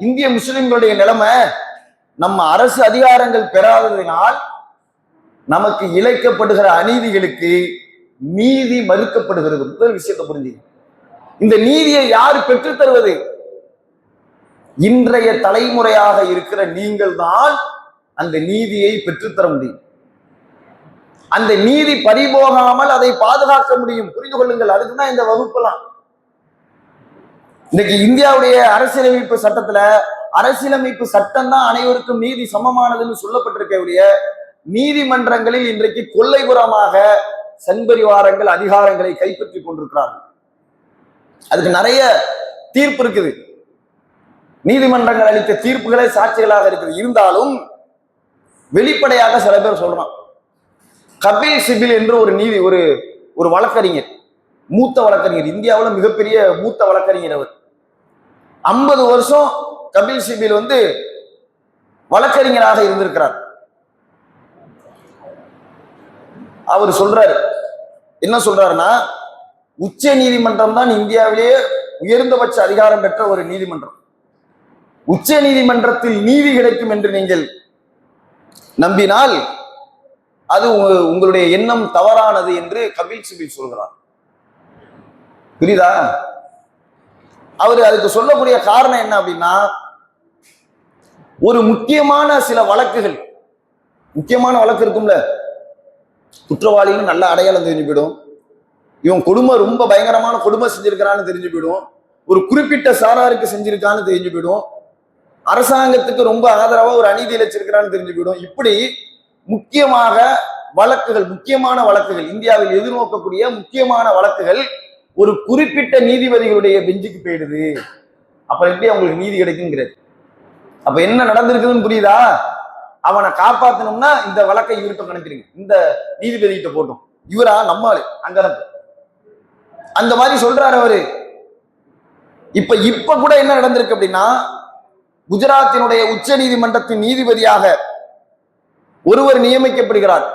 இந்திய முஸ்லிம்களுடைய நிலைமை? நம்ம அரசு அதிகாரங்கள் பெறாததினால் நமக்கு இழைக்கப்படுகிற அநீதிகளுக்கு நீதி மறுக்கப்படுகிறது. முதல் விஷயத்தை புரிஞ்சுங்க. இந்த நீதியை யார் பெற்றுத் தருவது? இன்றைய தலைமுறையாக இருக்கிற நீங்கள் தான் அந்த நீதியை பெற்றுத்தர முடியும். அந்த நீதி பறிபோகாமல் அதை பாதுகாக்க முடியும். புரிந்து கொள்ளுங்கள். அதுக்குதான் இந்த வகுப்பெல்லாம். இன்னைக்கு இந்தியாவுடைய அரசியலமைப்பு சட்டத்துல அரசியலமைப்பு சட்டம் தான் அனைவருக்கும் நீதி சமமானதுன்னு சொல்லப்பட்டிருக்கக்கூடிய நீதிமன்றங்களில் இன்றைக்கு கொள்ளைபுறமாக சண்பரிவாரங்கள் அதிகாரங்களை கைப்பற்றி கொண்டிருக்கிறார்கள். அதுக்கு நிறைய தீர்ப்பு இருக்குது. நீதிமன்றங்கள் அளித்த தீர்ப்புகளே சாட்சிகளாக இருக்குது. இருந்தாலும் வெளிப்படையாக சில பேர் சொல்றான். கபில் சிபில் என்று ஒரு வழக்கறிஞர், மூத்த வழக்கறிஞர், இந்தியாவில் மிகப்பெரிய மூத்த வழக்கறிஞர். அவர் 50 வருஷம் கபில் சிபில் வழக்கறிஞராக இருந்திருக்கிறார். அவர் சொல்றாரு, என்ன சொல்றாருன்னா, உச்ச நீதிமன்றம் தான் இந்தியாவிலேயே உயர்ந்தபட்ச அதிகாரம் பெற்ற ஒரு நீதிமன்றம். உச்ச நீதிமன்றத்தில் நீதி கிடைக்கும் என்று நீங்கள் நம்பினால் அது உங்களுடைய எண்ணம் தவறானது என்று கபில் சிபில் சொல்கிறார். புரியுதா? அவர் அதுக்கு சொல்லக்கூடிய காரணம் என்ன அப்படின்னா, ஒரு முக்கியமான சில வழக்குகள், முக்கியமான வழக்கு இருக்கும்ல, குற்றவாளின்னு நல்ல அடையாளம் தெரிஞ்சு போயிடும், இவன் கொடுமை ரொம்ப பயங்கரமான கொடுமை செஞ்சிருக்கிறான்னு தெரிஞ்சு போயிடும், ஒரு குறிப்பிட்ட சாராருக்கு செஞ்சிருக்கான்னு தெரிஞ்சு போயிடும், அரசாங்கத்துக்கு ரொம்ப ஆதரவா ஒரு அநீதி இழைச்சிருக்கிறான்னு தெரிஞ்சு போயிடும். இப்படி முக்கியமான வழக்குகள் இந்தியாவில் எதிர்நோக்கக்கூடிய முக்கியமான வழக்குகள் ஒரு குறிப்பிட்ட நீதிபதிகளுடைய பெஞ்சுக்கு போயிடுது. அப்புறம் எப்படி அவங்களுக்கு நீதி கிடைக்குங்கிறது? அப்ப என்ன நடந்திருக்குதுன்னு புரியுதா? அவனை காப்பாத்தணும்னா இந்த வழக்கை இவர்கிட்ட கணக்கிறீங்க, இந்த நீதிபதி கிட்ட போட்டோம், இவரா நம்மாரு அங்க அந்த மாதிரி சொல்றாரு அவரு. இப்ப கூட என்ன நடந்திருக்கு அப்படின்னா, குஜராத்தினுடைய உச்ச நீதிமன்றத்தின் நீதிபதியாக ஒருவர் நியமிக்கப்படுகிறார்.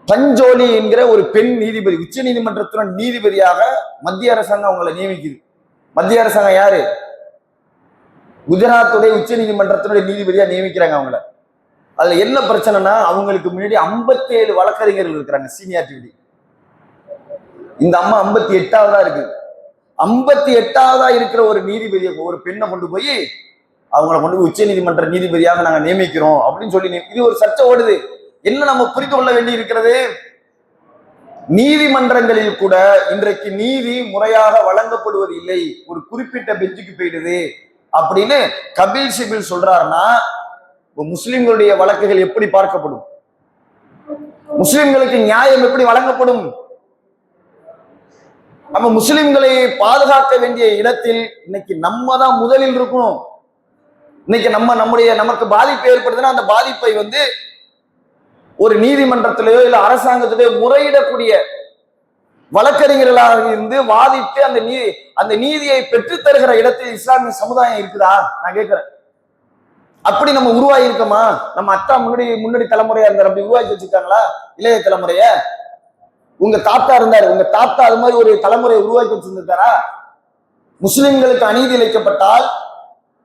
பஞ்சோலி என்கிற ஒரு பெண் நீதிபதி உச்ச நீதிமன்றத்தின் நீதிபதியாக மத்திய அரசாங்கம் அவங்களை நியமிக்குது. மத்திய அரசாங்கம் யாரு? குஜராத்துடைய உச்ச நீதிமன்றத்தினுடைய நீதிபதியா நியமிக்கிறாங்க அவங்கள. அதுல என்ன பிரச்சனைனா, அவங்களுக்கு முன்னாடி 57 வழக்கறிஞர்கள் இருக்கிறாங்க சீனியாரிட்டி. இந்த அம்மா 58ஆவதா இருக்கு. 58ஆவதா இருக்கிற ஒரு நீதிபதியை, ஒரு பெண்ணை கொண்டு போய் உச்ச நீதிமன்ற நீதிபதியாக நாங்க நியமிக்கிறோம் அப்படின்னு சொல்லி இது ஒரு சர்ச்சை ஓடுது. என்ன நம்ம புரிந்து கொள்ள வேண்டி இருக்கிறது? நீதிமன்றங்களில் கூட இன்றைக்கு நீதி முறையாக வழங்கப்படுவது இல்லை, ஒரு குறிப்பிட்ட பெஞ்சுக்கு போயிடுது அப்படின்னு கபில் சிபில் சொல்றாருன்னா, முஸ்லிம்களுடைய வழக்குகள் எப்படி பார்க்கப்படும்? முஸ்லிம்களுக்கு நியாயம் எப்படி வழங்கப்படும்? நம்ம முஸ்லிம்களை பாதுகாக்க வேண்டிய இடத்தில் இன்னைக்கு நம்ம தான் முதலில் இருக்கணும். இன்னைக்கு நமக்கு பாதிப்பு ஏற்படுதுன்னா அந்த பாதிப்பை ஒரு நீதிமன்றத்திலேயோ இல்ல அரசாங்கத்திலேயோ முறையிடக்கூடிய வழக்கறிஞர்களாக இருந்து வாதிட்டு அந்த நீதியை பெற்றுத் தருகிற இடத்தில் இஸ்லாமிய சமுதாயம் இருக்குதா? நான் கேட்கிறேன். அப்படி நம்ம உருவாகி இருக்கோமா? நம்ம அத்தா முன்னாடி தலைமுறையா இருந்தார், அப்படி உருவாக்கி வச்சிருக்காங்களா? இளைய தலைமுறைய உங்க தாத்தா இருந்தாரு, உங்க தாத்தா அது மாதிரி ஒரு தலைமுறையை உருவாக்கி வச்சிருந்திருக்காரா? முஸ்லிம்களுக்கு அநீதி இழைக்கப்பட்டால்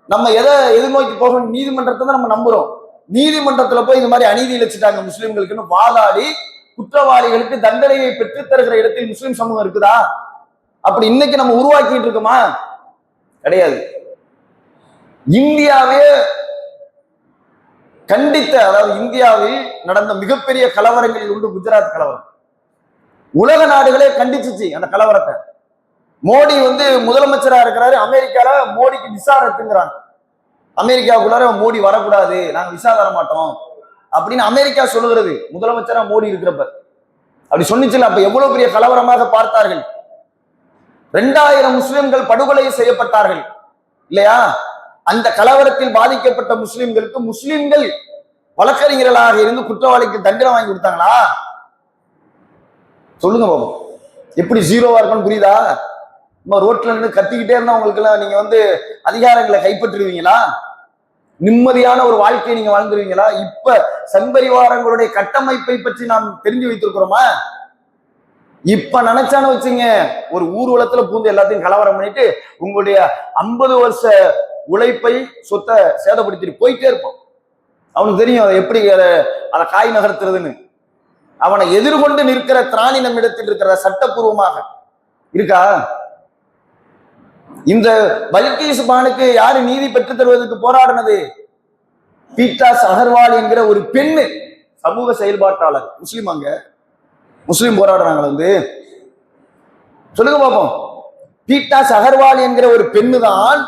நம்ம எதை எதிர்நோக்கி போக? நீதிமன்றத்தை தான் நம்ம நம்புறோம். நீதிமன்றத்துல போய் இந்த மாதிரி அநீதி இழைச்சிட்டாங்க முஸ்லிம்களுக்குன்னு வாதாடி குற்றவாளிகளுக்கு தண்டனையை பெற்றுத் தருகிற இடத்தில் முஸ்லிம் சமூகம் இருக்குதா? அப்படி இன்னைக்கு நம்ம உருவாக்கிட்டு இருக்கோமா? கிடையாது. இந்தியாவே கண்டித்த, அதாவது இந்தியாவில் நடந்த மிகப்பெரிய கலவரங்களில் உண்டு குஜராத் கலவரம். உலக நாடுகளே கண்டிச்சிச்சு அந்த கலவரத்தை. மோடி முதலமைச்சரா இருக்கிறாரு, அமெரிக்கால மோடிக்கு விசா ரத்துங்கிறாங்க. அமெரிக்காவுக்குள்ளார மோடி வரக்கூடாது, நாங்க விசா தர மாட்டோம் அப்படின்னு அமெரிக்கா சொல்லுகிறது, முதலமைச்சரா மோடி இருக்கிறப்ப. அப்படி சொன்னிச்சுல, அப்ப எவ்வளவு பெரிய கலவரமாக பார்த்தார்கள். 2000 முஸ்லிம்கள் படுகொலை செய்யப்பட்டார்கள் இல்லையா? அந்த கலவரத்தில் பாதிக்கப்பட்ட முஸ்லிம்களுக்கு முஸ்லிம்கள் வழக்கறிஞர்களாக இருந்து குற்றவாளிக்கு தண்டனை வாங்கி கொடுத்தாங்களா? சொல்லுங்க பாபு. எப்படி ஜீரோவா இருக்குன்னு புரியுதா? நம்ம ரோட்ல நின்று கத்திக்கிட்டே இருந்தா உங்களுக்கு எல்லாம் நீங்க அதிகாரங்களை கைப்பற்றுவீங்களா? நிம்மதியான ஒரு வாழ்க்கையை நீங்க வாழ்ந்துருவீங்களா? இப்ப சங்பரிவாரங்களுடைய கட்டமைப்பை பற்றி நாம் தெரிஞ்சு வைத்திருக்கிறோமா? இப்ப நினைச்சான்னு வச்சுங்க, ஒரு ஊர்வலத்துல பூந்து எல்லாத்தையும் கலவரம் பண்ணிட்டு உங்களுடைய 50 வருஷ உழைப்பை சொத்தை சேதப்படுத்திட்டு போயிட்டே இருப்போம். அவனுக்கு தெரியும் அதை எப்படி அதை காய் நகர்த்துறதுன்னு. அவனை எதிர்கொண்டு நிற்கிற திராணி நம்மிடத்தில் இருக்கிற சட்டப்பூர்வமாக இருக்கா? இந்த பல்கீஸ் பானுக்கு யாரு நீதி பெற்று தருவதற்கு போராடினது? பீட்டாஸ் அகர்வால் என்கிற ஒரு பெண்ணு, சமூக செயல்பாட்டாளர், முஸ்லிம். அங்க முஸ்லிம் போராடுறாங்க. சொல்லுங்க பாப்போம். பீட்டாஸ் அகர்வால் என்கிற ஒரு பெண்ணு தான்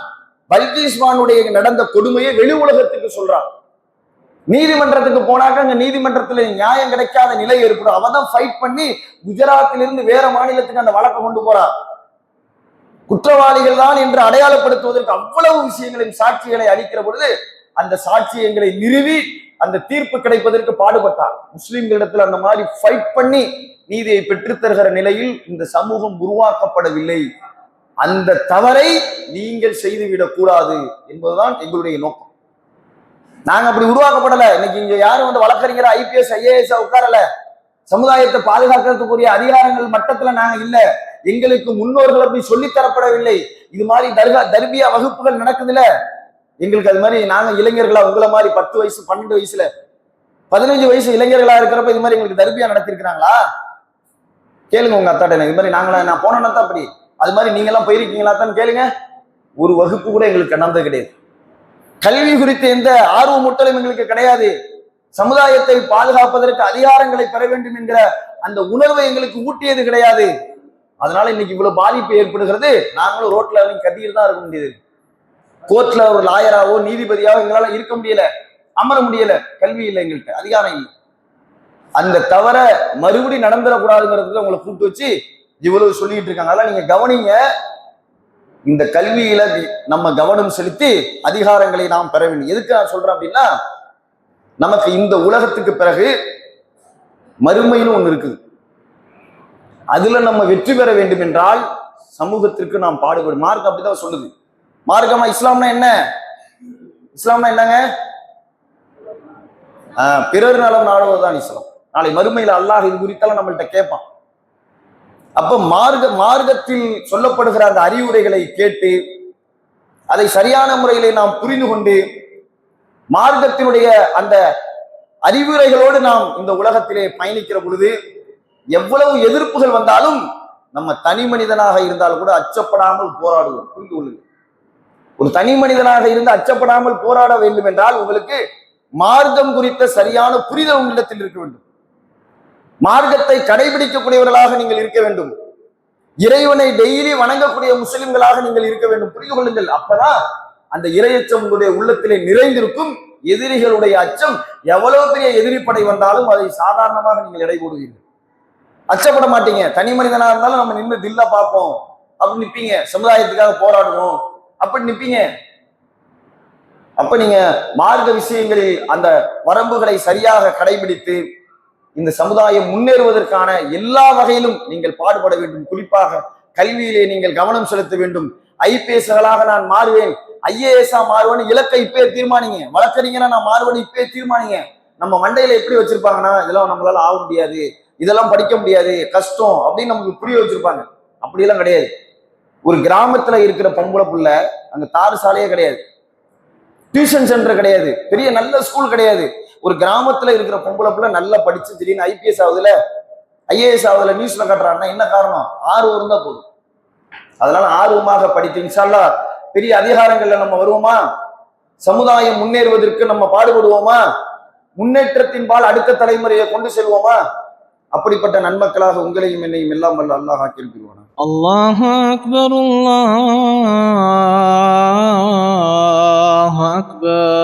பல்கீஸ் பானுடைய நடந்த கொடுமையை வெளி உலகத்துக்கு சொல்றான். நீதிமன்றத்துக்கு போனாக்க அங்க நீதிமன்றத்துல நியாயம் கிடைக்காத நிலை ஏற்படும். அவன் தான் ஃபைட் பண்ணி குஜராத்திலிருந்து வேற மாநிலத்துக்கு அந்த வழக்கை கொண்டு போறான். குற்றவாளிகள் தான் என்று அடையாளப்படுத்துவதற்கு அவ்வளவு விஷயங்களின் சாட்சிகளை அளிக்கிற பொழுது அந்த சாட்சியங்களை நிறுவி அந்த தீர்ப்பு கிடைப்பதற்கு பாடுபட்டார். முஸ்லிம்களிடத்தில் அந்த மாதிரி ஃபைட் பண்ணி நீதியை பெற்றுத் தருகிற நிலையில் இந்த சமூகம் உருவாக்கப்படவில்லை. அந்த தவறை நீங்கள் செய்துவிடக் கூடாது என்பதுதான் எங்களுடைய நோக்கம். நாங்க அப்படி உருவாக்கப்படல. இன்னைக்கு இங்க யாரும் வழக்கறிஞர் IPS IAS உட்காரல. சமுதாயத்தை பாதுகாக்கிறதுக்குரிய அதிகாரங்கள் மட்டத்துல நாங்க இல்ல. எங்களுக்கு முன்னோர்கள் அப்படி சொல்லித் தரப்படவில்லை. இது மாதிரி தர்பியா வகுப்புகள் நடக்குதுல்ல, எங்களுக்கு அது மாதிரி நாங்க இளைஞர்களா உங்களை மாதிரி 10 வயசு 12 வயசுல 15 வயசு இளைஞர்களா இருக்கிறப்ப இது மாதிரி எங்களுக்கு தர்பியா நடத்திருக்கிறாங்களா? கேளுங்க உங்க அத்தாட்ட. இது மாதிரி நாங்களா, நான் போனேன்னா தான் அப்படி, அது மாதிரி நீங்க எல்லாம் போயிருக்கீங்களா தான் கேளுங்க. ஒரு வகுப்பு கூட எங்களுக்கு நடந்தது கிடையாது. கல்வி குறித்த எந்த ஆர்வமூட்டலும் எங்களுக்கு கிடையாது. சமுதாயத்தை பாதுகாப்பதற்கு அதிகாரங்களை பெற வேண்டும் என்கிற அந்த உணர்வை எங்களுக்கு ஊட்டியது கிடையாது. அதனால இன்னைக்கு இவ்வளவு பாதிப்பு ஏற்படுகிறது. நாங்களும் ரோட்ல கத்திட்டு தான் இருக்க முடியுது. கோர்ட்ல ஒரு லாயராவோ நீதிபதியாவோ எங்களால இருக்க முடியல, அமர முடியல. கல்வி இல்லை, எங்கள்கிட்ட அதிகாரம் இல்லை. அந்த தவற மறுபடி நடந்துடக்கூடாதுங்கிறதுக்கு உங்களை கூப்பிட்டு வச்சு இவ்வளவு சொல்லிட்டு இருக்காங்க. அதெல்லாம் நீங்க கவனிங்க. இந்த கல்வியில நம்ம கவனம் செலுத்தி அதிகாரங்களை நாம் பெற வேண்டும். எதுக்கு நான் சொல்றேன் அப்படின்னா, நமக்கு இந்த உலகத்துக்கு பிறகு மறுமைன்னு ஒண்ணு இருக்குது. அதுல நம்ம வெற்றி பெற வேண்டும் என்றால் சமூகத்திற்கு நாம் பாடுபடும். மார்க்கம் அப்படிதான் சொல்லுது. மார்க்கமா இஸ்லாம்னா என்ன? இஸ்லாம்னா என்னங்க? பிறர் நலம் நாடுவதுதான் இஸ்லாம். நாளை மறுமையில அல்லாஹ் இது குறித்தாலும் நம்மள்கிட்ட கேட்பான். அப்ப மார்க்கத்தில் சொல்லப்படுகிற அந்த அறிவுரைகளை கேட்டு அதை சரியான முறையிலே நாம் புரிந்து கொண்டு மார்க்கத்தினுடைய அந்த அறிவுரைகளோடு நாம் இந்த உலகத்திலே பயணிக்கிற பொழுது எவ்வளவு எதிர்ப்புகள் வந்தாலும் நம்ம தனி மனிதனாக இருந்தால் கூட அச்சப்படாமல் போராடுவோம். புரிந்து கொள்ளுங்கள். ஒரு தனி மனிதனாக இருந்து அச்சப்படாமல் போராட வேண்டும் என்றால் உங்களுக்கு மார்க்கம் குறித்த சரியான புரிதல் உங்களிடத்தில் இருக்க வேண்டும். மார்க்கத்தை கடைபிடிக்கக்கூடியவர்களாக நீங்கள் இருக்க வேண்டும். இறைவனை டெய்லி வணங்கக்கூடிய முஸ்லிம்களாக நீங்கள் இருக்க வேண்டும். புரிந்து கொள்ளுங்கள். அப்பதான் அந்த இறையச்சம் உங்களுடைய உள்ளத்திலே நிறைந்திருக்கும். எதிரிகளுடைய அச்சம், எவ்வளவு பெரிய எதிரிப்படை வந்தாலும் அதை சாதாரணமாக நீங்கள் எடை போடுவீர்கள். அச்சப்பட மாட்டீங்க. தனி மனிதனா இருந்தாலும் நம்ம நின்று தில்லா பார்ப்போம் அப்படி நிப்பீங்க. சமுதாயத்துக்காக போராடுவோம் அப்படி நிப்பீங்க. அப்ப நீங்க மார்க்க விஷயங்களில் அந்த வரம்புகளை சரியாக கடைபிடித்து இந்த சமுதாயம் முன்னேறுவதற்கான எல்லா வகையிலும் நீங்கள் பாடுபட வேண்டும். குறிப்பாக கல்வியிலே நீங்கள் கவனம் செலுத்த வேண்டும். IPSகளாக நான் மாறுவேன், IAS மாறுவேன்னு இலக்கை இப்பே தீர்மானிங்க. வழக்கறிஞரா நான் மாறுவேன் இப்பே தீர்மானிங்க. நம்ம மண்டையில எப்படி வச்சிருப்பாங்கன்னா, இதெல்லாம் நம்மளால ஆக முடியாது, இதெல்லாம் படிக்க முடியாது, கஷ்டம் அப்படின்னு நமக்கு புரிய வச்சிருப்பாங்க. அப்படியெல்லாம் கிடையாது. ஒரு கிராமத்துல இருக்கிற பொம்பளை புள்ள, அங்க தாறு சாலையே கிடையாது, டியூஷன் சென்டர் கிடையாது, பெரிய நல்ல ஸ்கூல் கிடையாது. ஒரு கிராமத்துல இருக்கிற பொம்பளை புள்ள நல்லா படிச்சு திடீர்னு IPS ஆகுதுல, IAS ஆகுதுல, நியூஸ்ல காட்டுறாங்கன்னா என்ன காரணம்? ஆர்வம் இருந்தா போதும். அதனால ஆர்வமாக படித்து இன்ஷா அல்லாஹ் பெரிய அதிகாரங்கள்ல நம்ம வருவோமா? சமுதாயம் முன்னேறுவதற்கு நம்ம பாடுபடுவோமா? முன்னேற்றத்தின்பால் அடுத்த தலைமுறையை கொண்டு செல்வோமா? அப்படிப்பட்ட நன்மக்களாக உங்களையும் என்னையும் எல்லாம் வல்ல அல்லாஹ் ஆக்கியிருக்கிறான். அல்லாஹு அக்பர், அல்லாஹு அக்பர்.